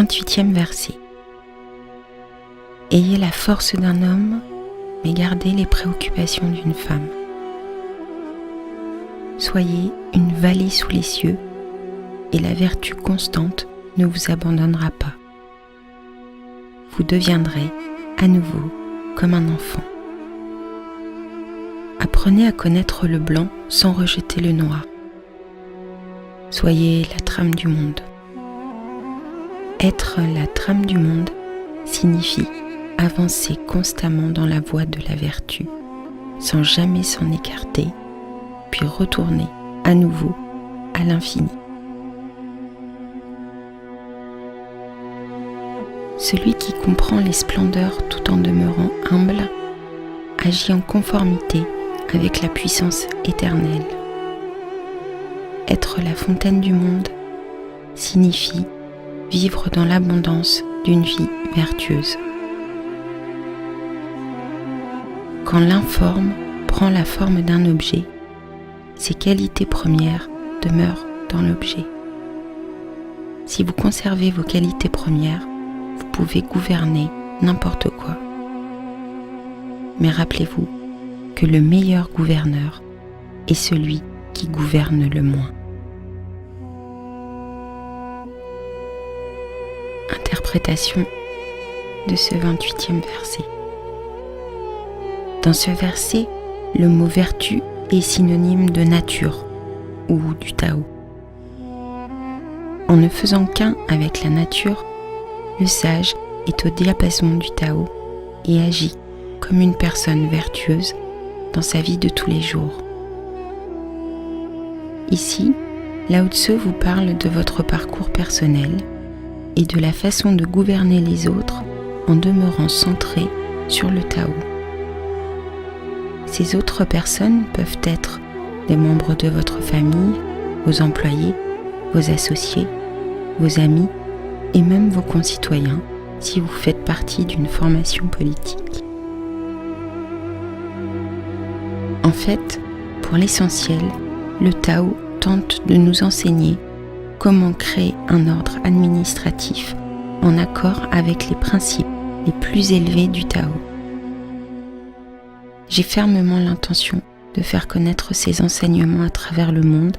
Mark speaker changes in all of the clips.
Speaker 1: 28e verset. Ayez la force d'un homme, mais gardez les préoccupations d'une femme. Soyez une vallée sous les cieux, et la vertu constante ne vous abandonnera pas. Vous deviendrez à nouveau comme un enfant. Apprenez à connaître le blanc sans rejeter le noir. Soyez la trame du monde. Être la trame du monde signifie avancer constamment dans la voie de la vertu, sans jamais s'en écarter, puis retourner à nouveau à l'infini. Celui qui comprend les splendeurs tout en demeurant humble agit en conformité avec la puissance éternelle. Être la fontaine du monde signifie vivre dans l'abondance d'une vie vertueuse. Quand l'informe prend la forme d'un objet, ses qualités premières demeurent dans l'objet. Si vous conservez vos qualités premières, vous pouvez gouverner n'importe quoi. Mais rappelez-vous que le meilleur gouverneur est celui qui gouverne le moins. Interprétation de ce 28e verset. Dans ce verset, le mot vertu est synonyme de nature ou du Tao. En ne faisant qu'un avec la nature, le sage est au diapason du Tao et agit comme une personne vertueuse dans sa vie de tous les jours. Ici, Lao Tse vous parle de votre parcours personnel et de la façon de gouverner les autres en demeurant centré sur le Tao. Ces autres personnes peuvent être des membres de votre famille, vos employés, vos associés, vos amis et même vos concitoyens si vous faites partie d'une formation politique. En fait, pour l'essentiel, le Tao tente de nous enseigner comment créer un ordre administratif en accord avec les principes les plus élevés du Tao. J'ai fermement l'intention de faire connaître ces enseignements à travers le monde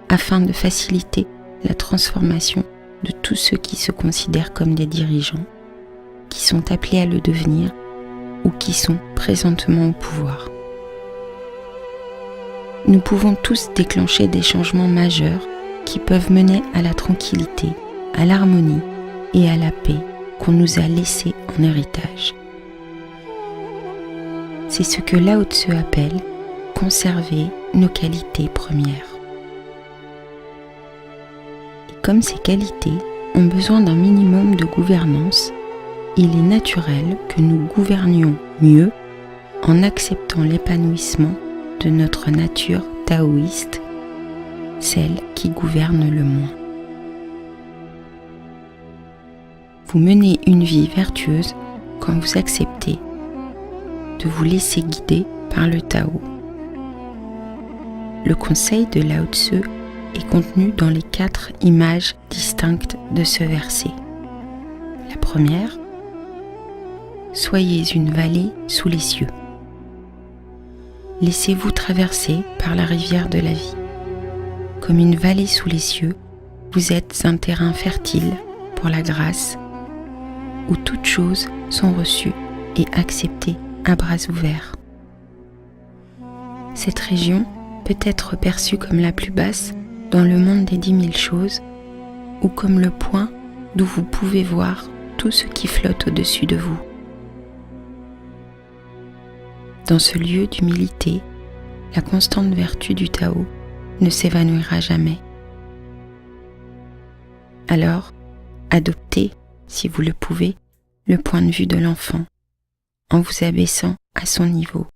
Speaker 1: afin de faciliter la transformation de tous ceux qui se considèrent comme des dirigeants, qui sont appelés à le devenir ou qui sont présentement au pouvoir. Nous pouvons tous déclencher des changements majeurs qui peuvent mener à la tranquillité, à l'harmonie et à la paix qu'on nous a laissés en héritage. C'est ce que Lao Tse appelle conserver nos qualités premières. Et comme ces qualités ont besoin d'un minimum de gouvernance, il est naturel que nous gouvernions mieux en acceptant l'épanouissement de notre nature taoïste, celle qui gouverne le moins. Vous menez une vie vertueuse quand vous acceptez de vous laisser guider par le Tao. Le conseil de Lao Tse est contenu dans les 4 images distinctes de ce verset. La première, soyez une vallée sous les cieux. Laissez-vous traverser par la rivière de la vie. Comme une vallée sous les cieux, vous êtes un terrain fertile pour la grâce, où toutes choses sont reçues et acceptées à bras ouverts. Cette région peut être perçue comme la plus basse dans le monde des 10 000 choses ou comme le point d'où vous pouvez voir tout ce qui flotte au-dessus de vous. Dans ce lieu d'humilité, la constante vertu du Tao ne s'évanouira jamais. Alors, adoptez, si vous le pouvez, le point de vue de l'enfant, en vous abaissant à son niveau.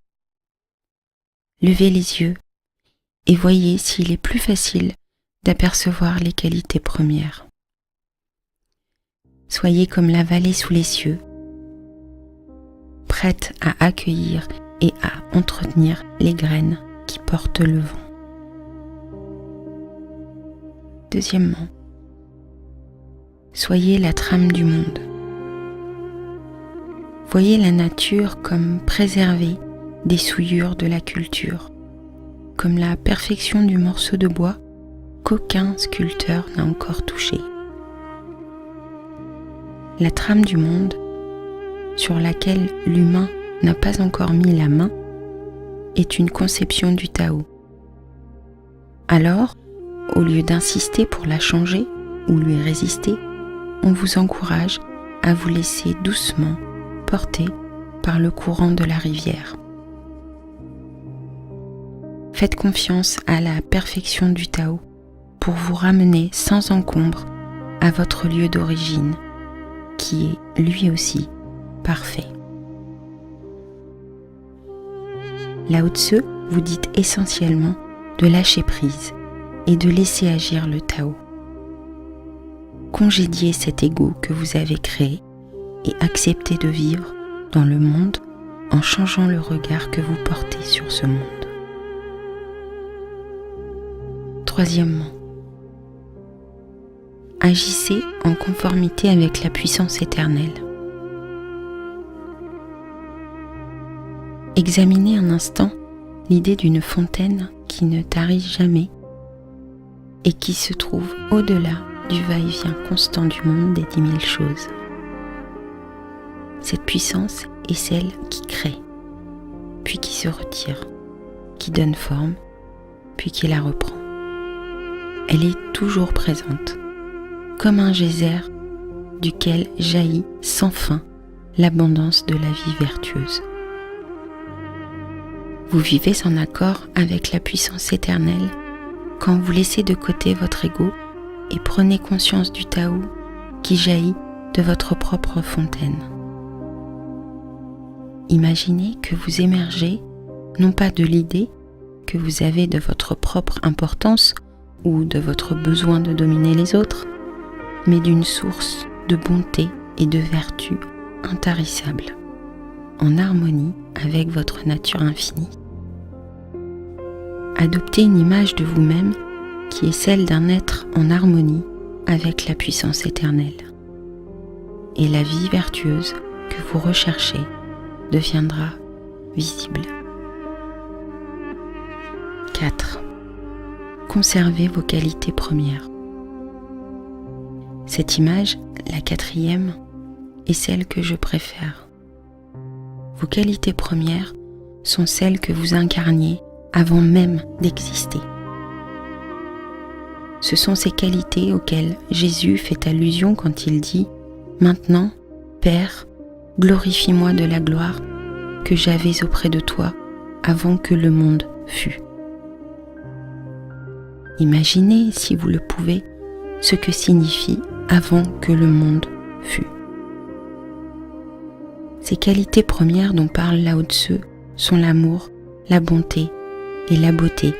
Speaker 1: Levez les yeux et voyez s'il est plus facile d'apercevoir les qualités premières. Soyez comme la vallée sous les cieux, prête à accueillir et à entretenir les graines qui portent le vent. Deuxièmement, Soyez la trame du monde. Voyez la nature comme préservée des souillures de la culture, comme la perfection du morceau de bois qu'aucun sculpteur n'a encore touché. La trame du monde, sur laquelle l'humain n'a pas encore mis la main, est une conception du Tao. Alors, au lieu d'insister pour la changer ou lui résister, on vous encourage à vous laisser doucement porter par le courant de la rivière. Faites confiance à la perfection du Tao pour vous ramener sans encombre à votre lieu d'origine, qui est lui aussi parfait. Lao Tzu vous dit essentiellement de lâcher prise et de laisser agir le Tao. Congédiez cet ego que vous avez créé et acceptez de vivre dans le monde en changeant le regard que vous portez sur ce monde. Troisièmement, agissez en conformité avec la puissance éternelle. Examinez un instant l'idée d'une fontaine qui ne tarit jamais et qui se trouve au-delà du va-et-vient constant du monde des 10 000 choses. Cette puissance est celle qui crée, puis qui se retire, qui donne forme, puis qui la reprend. Elle est toujours présente, comme un geyser duquel jaillit sans fin l'abondance de la vie vertueuse. Vous vivez en accord avec la puissance éternelle quand vous laissez de côté votre ego et prenez conscience du Tao qui jaillit de votre propre fontaine. Imaginez que vous émergez non pas de l'idée que vous avez de votre propre importance ou de votre besoin de dominer les autres, mais d'une source de bonté et de vertu intarissable, en harmonie avec votre nature infinie. Adoptez une image de vous-même qui est celle d'un être en harmonie avec la puissance éternelle. Et la vie vertueuse que vous recherchez deviendra visible. 4. Conservez vos qualités premières. Cette image, la 4e, est celle que je préfère. Vos qualités premières sont celles que vous incarniez avant même d'exister. Ce sont ces qualités auxquelles Jésus fait allusion quand il dit « Maintenant, Père, glorifie-moi de la gloire que j'avais auprès de toi avant que le monde fût. » Imaginez, si vous le pouvez, ce que signifie « avant que le monde fût ». Ces qualités premières dont parle Lao Tzu sont l'amour, la bonté et la beauté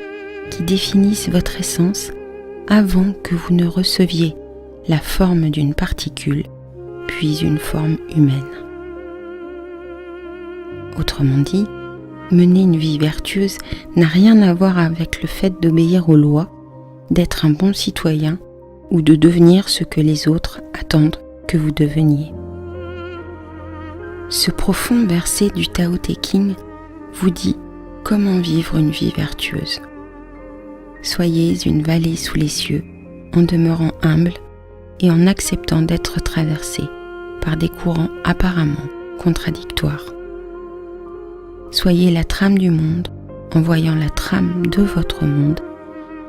Speaker 1: qui définissent votre essence avant que vous ne receviez la forme d'une particule, puis une forme humaine. Autrement dit, mener une vie vertueuse n'a rien à voir avec le fait d'obéir aux lois, d'être un bon citoyen ou de devenir ce que les autres attendent que vous deveniez. Ce profond verset du Tao Te Ching vous dit comment vivre une vie vertueuse. Soyez une vallée sous les cieux en demeurant humble et en acceptant d'être traversé par des courants apparemment contradictoires. Soyez la trame du monde en voyant la trame de votre monde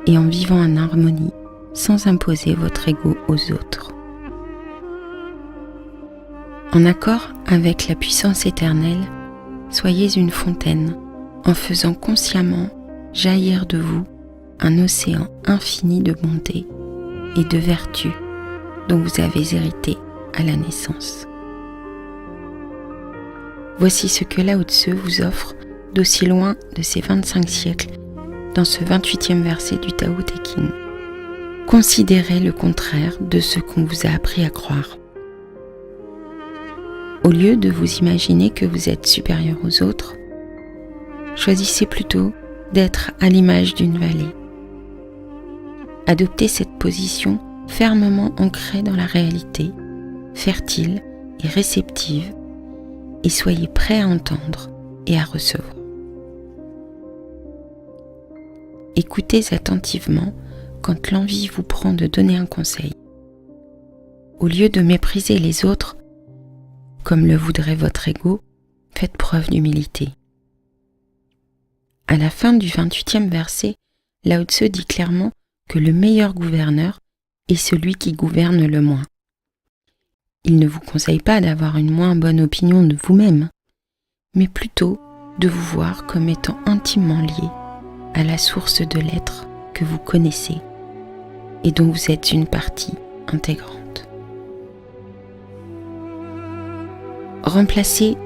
Speaker 1: et en vivant en harmonie sans imposer votre ego aux autres. En accord avec la puissance éternelle, soyez une fontaine en faisant consciemment jaillir de vous un océan infini de bonté et de vertu dont vous avez hérité à la naissance. Voici ce que Lao Tzu vous offre d'aussi loin de ces 25 siècles dans ce 28e verset du Tao Te Ching. Considérez le contraire de ce qu'on vous a appris à croire. Au lieu de vous imaginer que vous êtes supérieur aux autres, choisissez plutôt d'être à l'image d'une vallée. Adoptez cette position fermement ancrée dans la réalité, fertile et réceptive, et soyez prêt à entendre et à recevoir. Écoutez attentivement quand l'envie vous prend de donner un conseil. Au lieu de mépriser les autres, comme le voudrait votre ego, faites preuve d'humilité. À la fin du 28e verset, Lao Tse dit clairement que le meilleur gouverneur est celui qui gouverne le moins. Il ne vous conseille pas d'avoir une moins bonne opinion de vous-même, mais plutôt de vous voir comme étant intimement lié à la source de l'être que vous connaissez et dont vous êtes une partie intégrante. Remplacez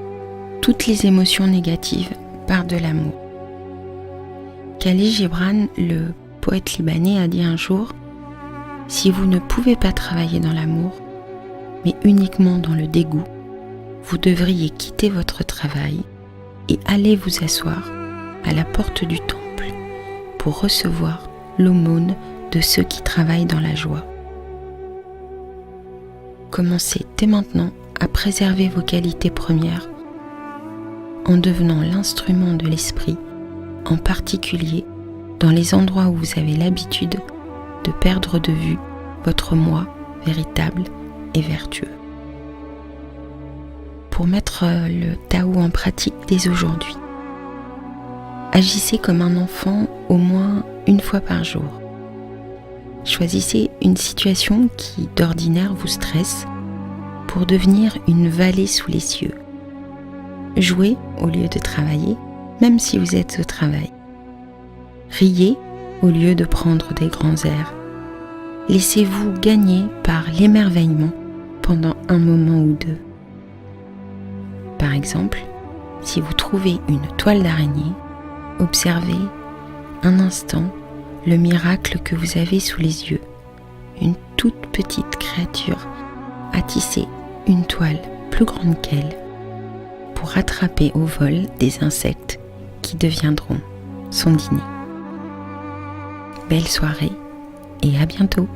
Speaker 1: toutes les émotions négatives par de l'amour. Khalil Gibran, le poète libanais, a dit un jour « Si vous ne pouvez pas travailler dans l'amour, mais uniquement dans le dégoût, vous devriez quitter votre travail et aller vous asseoir à la porte du temple pour recevoir l'aumône de ceux qui travaillent dans la joie. » Commencez dès maintenant à préserver vos qualités premières en devenant l'instrument de l'esprit, en particulier dans les endroits où vous avez l'habitude de perdre de vue votre moi véritable et vertueux. Pour mettre le Tao en pratique dès aujourd'hui, agissez comme un enfant au moins une fois par jour. Choisissez une situation qui d'ordinaire vous stresse pour devenir une vallée sous les cieux. Jouez au lieu de travailler, même si vous êtes au travail. Riez au lieu de prendre des grands airs. Laissez-vous gagner par l'émerveillement pendant un moment ou deux. Par exemple, si vous trouvez une toile d'araignée, observez un instant le miracle que vous avez sous les yeux. Une toute petite créature a tissé une toile plus grande qu'elle pour attraper au vol des insectes qui deviendront son dîner. Belle soirée et à bientôt!